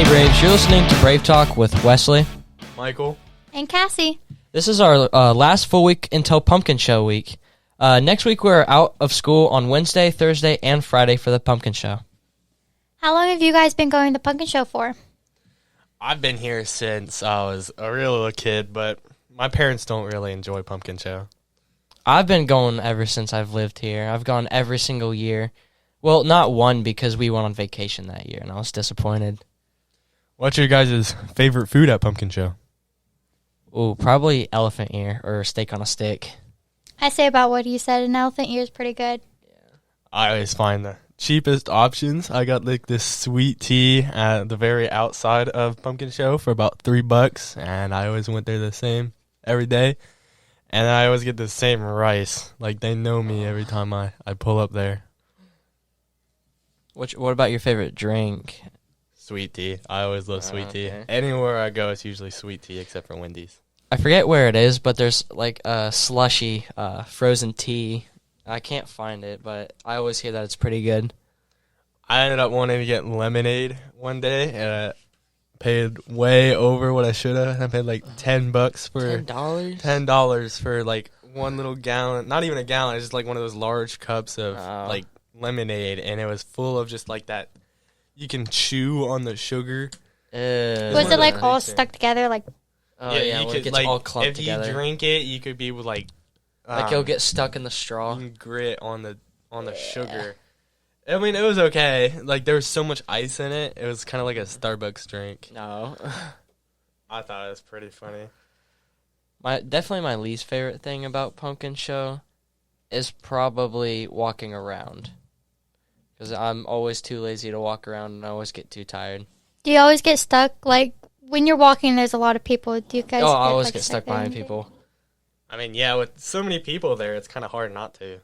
Hey Braves, you're listening to Brave Talk with Wesley, Michael, and Cassie. This is our last full week until Pumpkin Show week. Next week we're out of school on Wednesday, Thursday, and Friday for the Pumpkin Show. How long have you guys been going to the Pumpkin Show for? I've been here since I was a real little kid, but my parents don't really enjoy Pumpkin Show. I've been going ever since I've lived here. I've gone every single year. Well, not one because we went on vacation that year, and I was disappointed. What's your guys' favorite food at Pumpkin Show? Ooh, probably elephant ear or steak on a stick. I say about what you said. An elephant ear is pretty good. I always find the cheapest options. I got like this sweet tea at the very outside of Pumpkin Show for about $3, and I always went there the same every day. And I always get the same rice. Like, they know me every time I pull up there. What about your favorite drink? Sweet tea. I always love sweet tea. Okay. Anywhere I go, it's usually sweet tea except for Wendy's. I forget where it is, but there's like a slushy frozen tea. I can't find it, but I always hear that it's pretty good. I ended up wanting to get lemonade one day, and I paid way over what I should have. I paid like $10 for $10? $10 for like one little gallon. Not even a gallon. It's just like one of those large cups of like lemonade, and it was full of just like that. You can chew on the sugar. Was it like all stuck together? Like, oh yeah, well, it gets like, all clumped if together. If you drink it, you could be like you'll get stuck in the straw. Grit on the sugar. I mean, it was okay. Like, there was so much ice in it. It was kind of like a Starbucks drink. No. I thought it was pretty funny. Definitely my least favorite thing about Pumpkin Show is probably walking around. Because I'm always too lazy to walk around and I always get too tired. do you always get stuck? Like, when you're walking, there's a lot of people. Do you guys? I always get stuck behind people. I mean, yeah, with so many people there, it's kind of hard not to.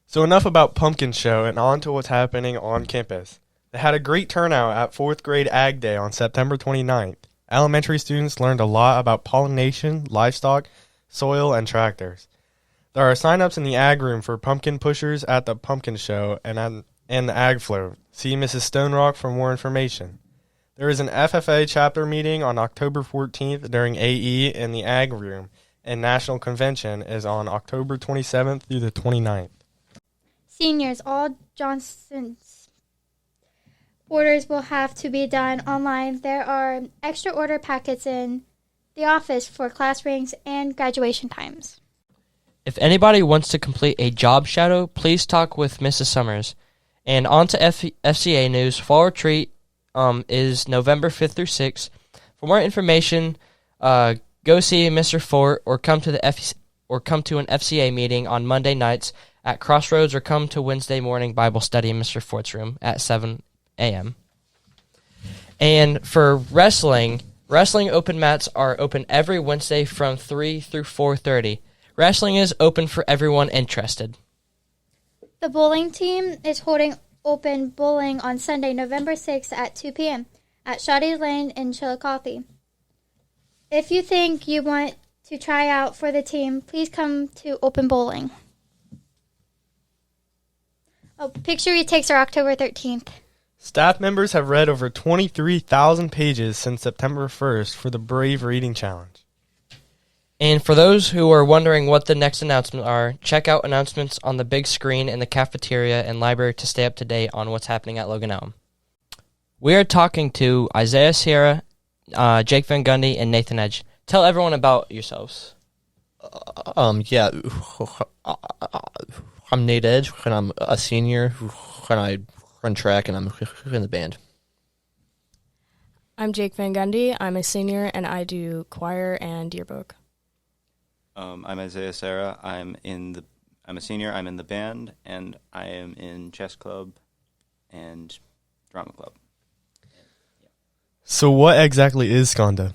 So enough about Pumpkin Show and on to what's happening on campus. They had a great turnout at 4th grade Ag Day on September 29th. Elementary students learned a lot about pollination, livestock, soil, and tractors. There are sign-ups in the Ag Room for pumpkin pushers at the Pumpkin Show and the Ag Float. See Mrs. Stonerock for more information. There is an FFA chapter meeting on October 14th during AE in the Ag Room, and National Convention is on October 27th through the 29th. Seniors, all Johnson's orders will have to be done online. There are extra order packets in the office for class ranks and graduation times. If anybody wants to complete a job shadow, please talk with Mrs. Summers. And on to FCA news. Fall retreat is November 5th through 6th. For more information, go see Mr. Fort or come to an FCA meeting on Monday nights at Crossroads, or come to Wednesday morning Bible study in Mr. Fort's room at 7 a.m. And for wrestling open mats are open every Wednesday from 3 through 4:30. Wrestling is open for everyone interested. The bowling team is holding open bowling on Sunday, November 6th at 2 p.m. at Shoddy Lane in Chillicothe. If you think you want to try out for the team, please come to open bowling. Picture retakes are October 13th. Staff members have read over 23,000 pages since September 1st for the Brave Reading Challenge. And for those who are wondering what the next announcements are, check out announcements on the big screen in the cafeteria and library to stay up to date on what's happening at Logan Elm. We are talking to Isaiah Sierra, Jake Van Gundy, and Nathan Edge. Tell everyone about yourselves. Yeah, I'm Nate Edge, and I'm a senior, and I run track, and I'm in the band. I'm Jake Van Gundy. I'm a senior, and I do choir and yearbook. I'm Isaiah Sarah. I'm a senior. I'm in the band, and I am in chess club and drama club. So what exactly is Skandha?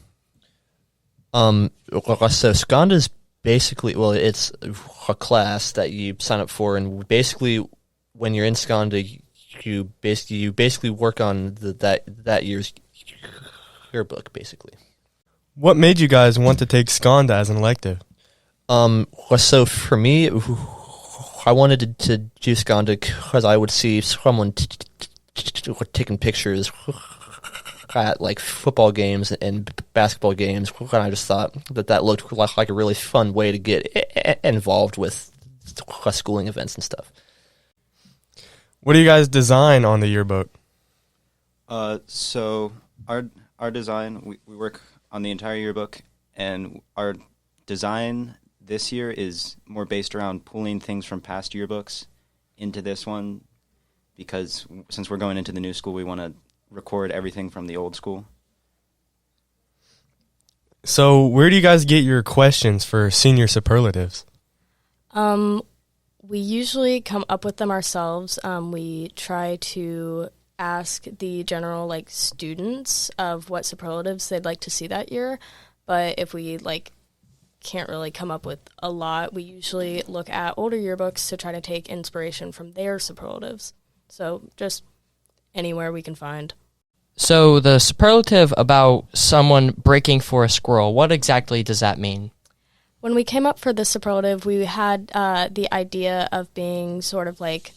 So Skandha is basically, it's a class that you sign up for, and basically, when you're in Skandha, you basically work on that year's yearbook, basically. What made you guys want to take Skandha as an elective? So for me, I wanted to do Skandha because I would see someone taking pictures at like football games and basketball games, and I just thought that looked like a really fun way to get involved with schooling events and stuff. What do you guys design on the yearbook? So our design, we work on the entire yearbook, and our design this year is more based around pulling things from past yearbooks into this one, because since we're going into the new school, we want to record everything from the old school. So where do you guys get your questions for senior superlatives? We usually come up with them ourselves. We try to ask the general students of what superlatives they'd like to see that year, but if we can't really come up with a lot, we usually look at older yearbooks to try to take inspiration from their superlatives. So just anywhere we can find. So the superlative about someone breaking for a squirrel, what exactly does that mean? When we came up for this superlative, we had the idea of being sort of like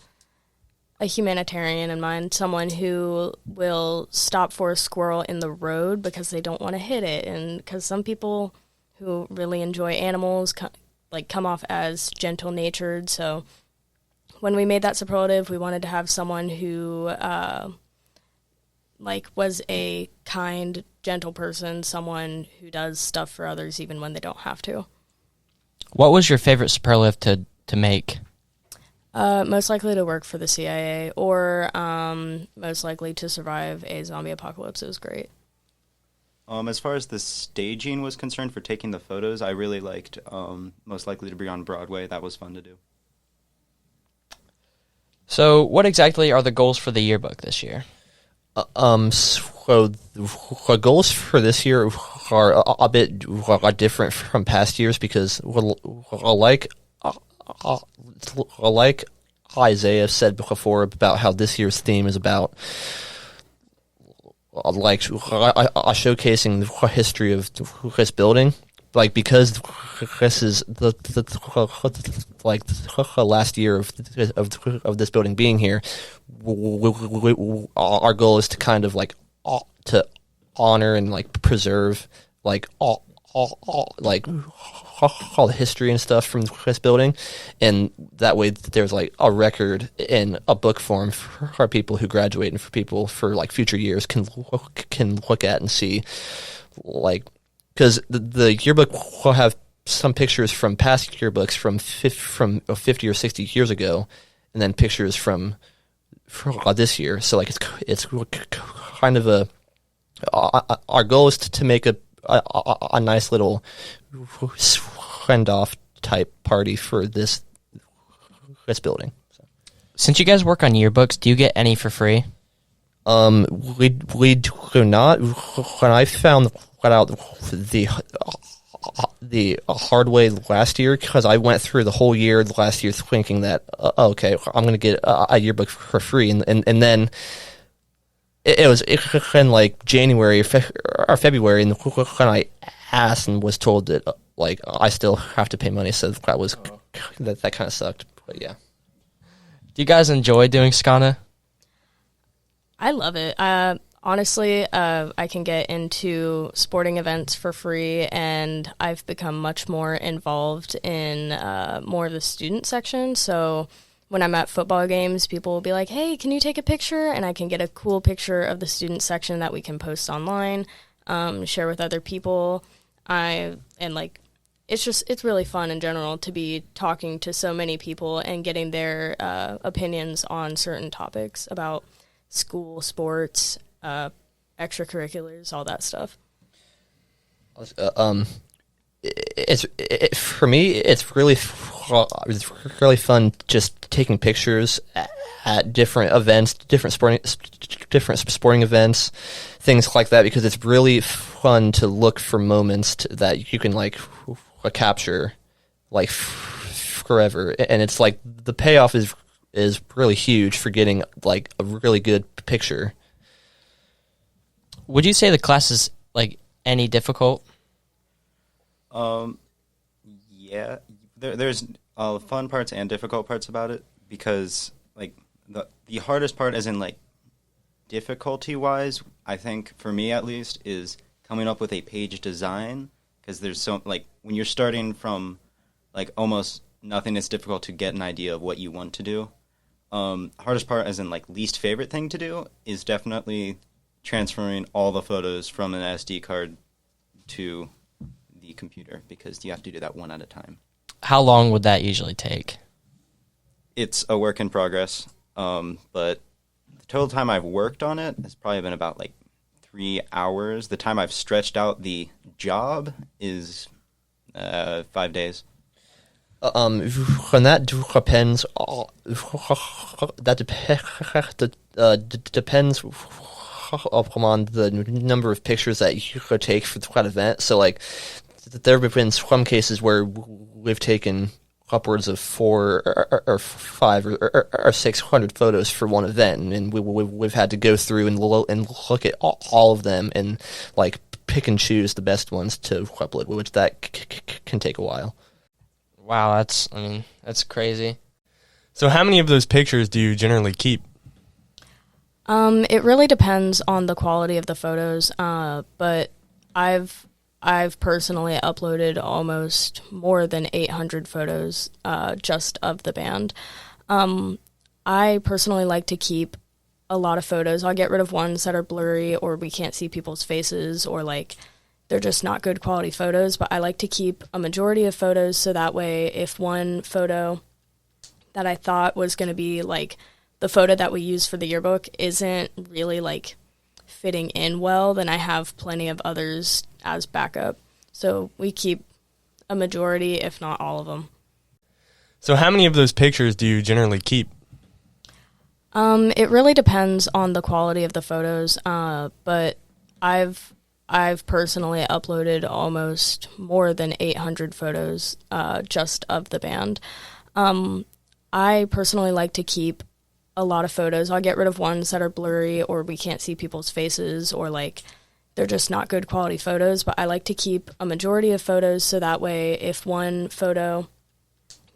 a humanitarian in mind, someone who will stop for a squirrel in the road because they don't want to hit it, and because some people who really enjoy animals come off as gentle-natured. So when we made that superlative, we wanted to have someone who was a kind, gentle person, someone who does stuff for others even when they don't have to. What was your favorite superlative to make? Most likely to work for the CIA, or most likely to survive a zombie apocalypse. It was great. As far as the staging was concerned for taking the photos, I really liked Most Likely to Be on Broadway. That was fun to do. So what exactly are the goals for the yearbook this year? So the goals for this year are a bit different from past years because, like Isaiah said before about how this year's theme is about showcasing the history of this building, because this is the last year of this building being here. Our goal is to kind of to honor and preserve all the history and stuff from this building, and that way there's a record in a book form for people who graduate and for people for future years can look at and see, because the yearbook will have some pictures from past yearbooks from 50 or 60 years ago, and then pictures from this year. So it's kind of our goal is to make a nice little send-off type party for this building. So. Since you guys work on yearbooks, do you get any for free? We do not. When I found out the hard way last year, because I went through the whole year last year thinking that okay, I'm going to get a yearbook for free, and then it was in January or February, and when I asked and was told that I still have to pay money, so that kind of sucked. But yeah. Do you guys enjoy doing Skandha? I love it. Honestly, I can get into sporting events for free, and I've become much more involved in more of the student section. So when I'm at football games, people will be like, hey, can you take a picture? And I can get a cool picture of the student section that we can post online, share with other people. It's really fun in general to be talking to so many people and getting their opinions on certain topics about school, sports, extracurriculars, all that stuff. For me, it's really fun just taking pictures at different events, different sporting events, things like that, because it's really fun to look for moments that you can capture forever, and it's the payoff is really huge for getting a really good picture. Would you say the class is any difficult? Yeah, there's fun parts and difficult parts about it, because the hardest part, as in difficulty-wise, I think, for me at least, is coming up with a page design, because there's so, like, when you're starting from, like, almost nothing, it's difficult to get an idea of what you want to do. Hardest part, as in, like, least favorite thing to do, is definitely transferring all the photos from an SD card to the computer, because you have to do that one at a time. How long would that usually take? It's a work in progress, but the total time I've worked on it has probably been about, like, 3 hours. The time I've stretched out the job is 5 days. And that depends. Depends upon the number of pictures that you could take for that event. So, like, there have been some cases where we've taken upwards of 400 or 500 or 600 photos for one event, and we've had to go through and look at all of them and, like, pick and choose the best ones to upload, which that can take a while. Wow, that's crazy. So how many of those pictures do you generally keep? It really depends on the quality of the photos, but I've personally uploaded almost more than 800 photos just of the band. I personally like to keep a lot of photos. I'll get rid of ones that are blurry or we can't see people's faces, or, like, they're just not good quality photos, but I like to keep a majority of photos so that way if one photo that I thought was going to be, like, the photo that we use for the yearbook isn't really, like, fitting in well, then I have plenty of others as backup. So we keep a majority, if not all of them. So how many of those pictures do you generally keep? It really depends on the quality of the photos, but I've personally uploaded almost more than 800 photos just of the band. I personally like to keep a lot of photos. I'll get rid of ones that are blurry or we can't see people's faces, or, like, they're just not good quality photos, but I like to keep a majority of photos so that way if one photo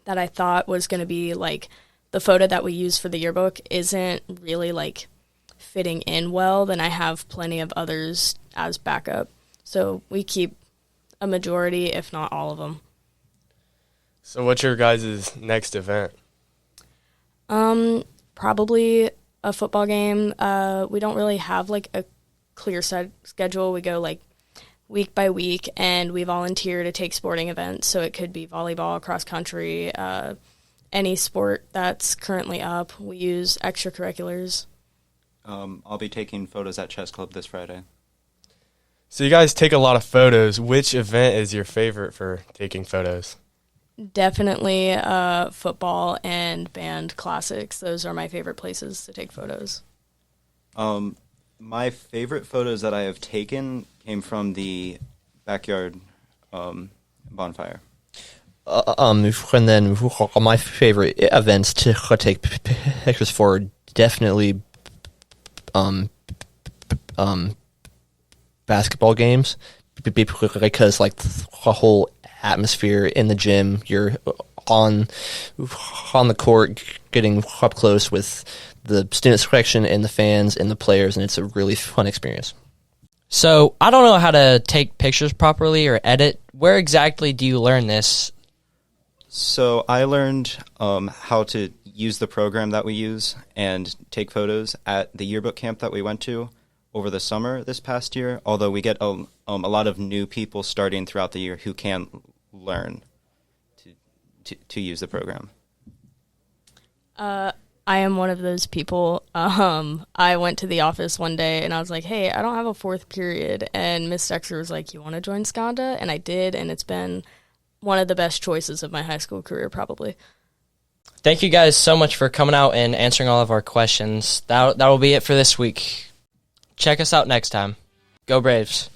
that I thought was going to be, like, the photo that we use for the yearbook isn't really, like, fitting in well, then I have plenty of others as backup. So we keep a majority, if not all of them. So what's your guys' next event? Probably a football game. We don't really have, like, a clear schedule. We go, like, week by week, and we volunteer to take sporting events. So it could be volleyball, cross country, any sport that's currently up. We use extracurriculars. I'll be taking photos at Chess Club this Friday. So you guys take a lot of photos. Which event is your favorite for taking photos? Definitely football and band classics. Those are my favorite places to take photos. My favorite photos that I have taken came from the backyard bonfire. And then my favorite events to take pictures for definitely basketball games, because, like, the whole atmosphere in the gym, you're on the court getting up close with the student section and the fans and the players, and it's a really fun experience. So I don't know how to take pictures properly or edit. Where exactly do you learn this? So I learned how to use the program that we use and take photos at the yearbook camp that we went to over the summer this past year, although we get a lot of new people starting throughout the year who can learn to use the program. I am one of those people. I went to the office one day and I was like, hey, I don't have a fourth period. And Miss Dexter was like, you want to join Skandha? And I did, and it's been one of the best choices of my high school career, probably. Thank you guys so much for coming out and answering all of our questions. That will be it for this week. Check us out next time. Go Braves.